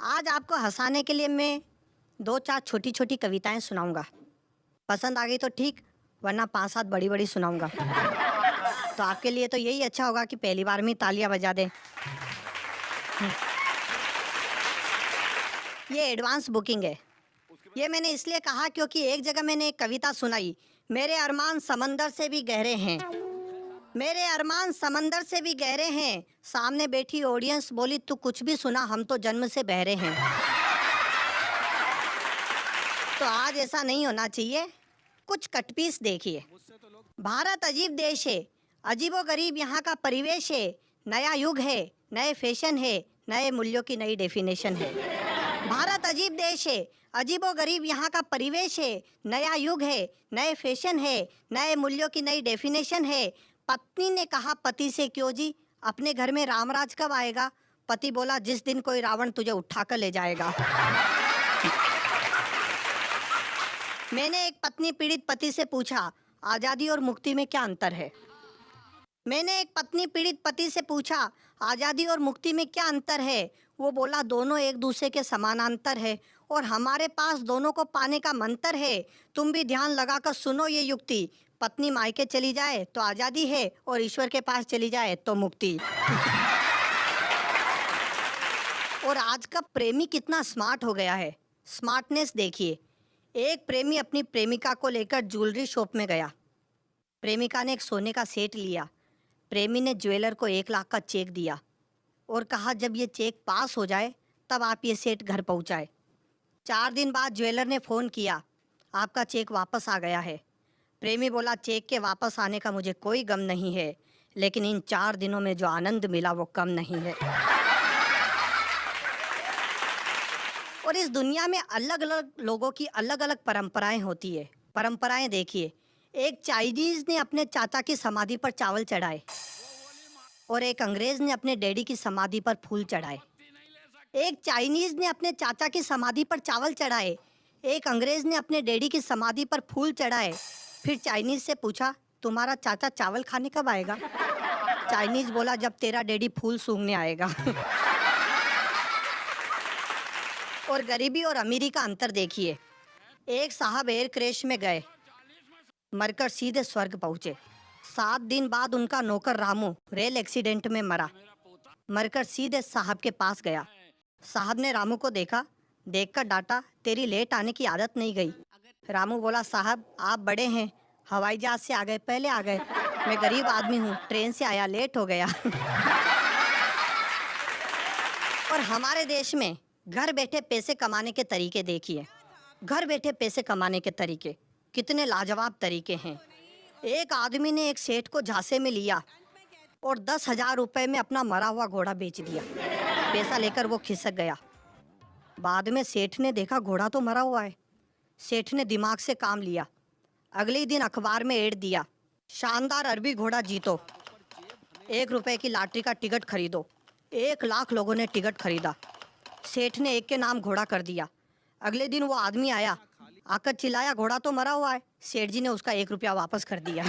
आज आपको हंसाने के लिए मैं 2-4 छोटी-छोटी कविताएं सुनाऊंगा। पसंद आ गई तो ठीक, वरना 5-7 बड़ी-बड़ी सुनाऊंगा। तो आपके लिए तो यही अच्छा होगा कि पहली बार में तालियां बजा दें। ये एडवांस बुकिंग है। ये मैंने इसलिए कहा क्योंकि एक जगह मैंने एक कविता सुनाई, मेरे अरमान समंदर से भी गहरे हैं। मेरे अरमान समंदर से भी गहरे हैं। सामने बैठी ऑडियंस बोली तू कुछ भी सुना, हम तो जन्म से बहरे हैं। तो आज ऐसा नहीं होना चाहिए। कुछ कटपीस देखिए। भारत अजीब देश है, अजीबो गरीब यहाँ का परिवेश है। नया युग है, नए फैशन है, नए मूल्यों की नई डेफिनेशन है। भारत अजीब देश है, अजीबो गरीब यहाँ का परिवेश है। नया युग है, नए फैशन है, नए मूल्यों की नई डेफिनेशन है। पत्नी ने कहा पति से, क्यों जी, अपने घर में रामराज कब आएगा? पति बोला, जिस दिन कोई रावण तुझे उठाकर ले जाएगा। मैंने एक पत्नी पीड़ित पति से पूछा, आज़ादी और मुक्ति में क्या अंतर है? मैंने एक पत्नी पीड़ित पति से पूछा, आज़ादी और मुक्ति में क्या अंतर है? वो बोला, दोनों एक दूसरे के समानांतर है और हमारे पास दोनों को पाने का मंत्र है। तुम भी ध्यान लगाकर सुनो ये युक्ति। पत्नी मायके चली जाए तो आज़ादी है और ईश्वर के पास चली जाए तो मुक्ति। और आज का प्रेमी कितना स्मार्ट हो गया है। स्मार्टनेस देखिए। एक प्रेमी अपनी प्रेमिका को लेकर ज्वेलरी शॉप में गया। प्रेमिका ने एक सोने का सेट लिया। प्रेमी ने ज्वेलर को 1 लाख का चेक दिया और कहा, जब ये चेक पास हो जाए तब आप ये सेट घर पहुंचाए। 4 दिन बाद ज्वेलर ने फ़ोन किया, आपका चेक वापस आ गया है। प्रेमी बोला, चेक के वापस आने का मुझे कोई गम नहीं है, लेकिन इन 4 दिनों में जो आनंद मिला वो कम नहीं है। और इस दुनिया में अलग अलग लोगों की अलग अलग परंपराएं होती है। परंपराएं देखिए। एक चाइनीज ने अपने चाचा की समाधि पर चावल चढ़ाए और एक अंग्रेज ने अपने डैडी की समाधि पर फूल चढ़ाए। एक चाइनीज ने अपने चाचा की समाधि पर चावल चढ़ाए, एक अंग्रेज ने अपने डैडी की समाधि पर फूल चढ़ाए। फिर चाइनीज से पूछा, तुम्हारा चाचा चावल खाने कब आएगा? चाइनीज बोला, जब तेरा डैडी फूल सूंघने आएगा। और गरीबी और अमीरी का अंतर देखिए। एक साहब एयर क्रैश में गए, मरकर सीधे स्वर्ग पहुंचे। 7 दिन बाद उनका नौकर रामू रेल एक्सीडेंट में मरा, मरकर सीधे साहब के पास गया। साहब ने रामू को देखा, देखकर डांटा, तेरी लेट आने की आदत नहीं गई। रामू बोला, साहब आप बड़े हैं, हवाई जहाज से आ गए, पहले आ गए। मैं गरीब आदमी हूँ, ट्रेन से आया, लेट हो गया। और हमारे देश में घर बैठे पैसे कमाने के तरीके देखिए। घर बैठे पैसे कमाने के तरीके कितने लाजवाब तरीके हैं। एक आदमी ने एक सेठ को झांसे में लिया और 10,000 रुपये में अपना मरा हुआ घोड़ा बेच दिया। पैसा लेकर वो खिसक गया। बाद में सेठ ने देखा घोड़ा तो मरा हुआ है। सेठ ने दिमाग से काम लिया। अगले ही दिन अखबार में एड दिया, शानदार अरबी घोड़ा जीतो, 1 रुपये की लॉटरी का टिकट खरीदो। 1 लाख लोगों ने टिकट खरीदा। सेठ ने एक के नाम घोड़ा कर दिया। अगले दिन वो आदमी आया, आकर चिल्लाया, घोड़ा तो मरा हुआ है। सेठ जी ने उसका 1 रुपया वापस कर दिया।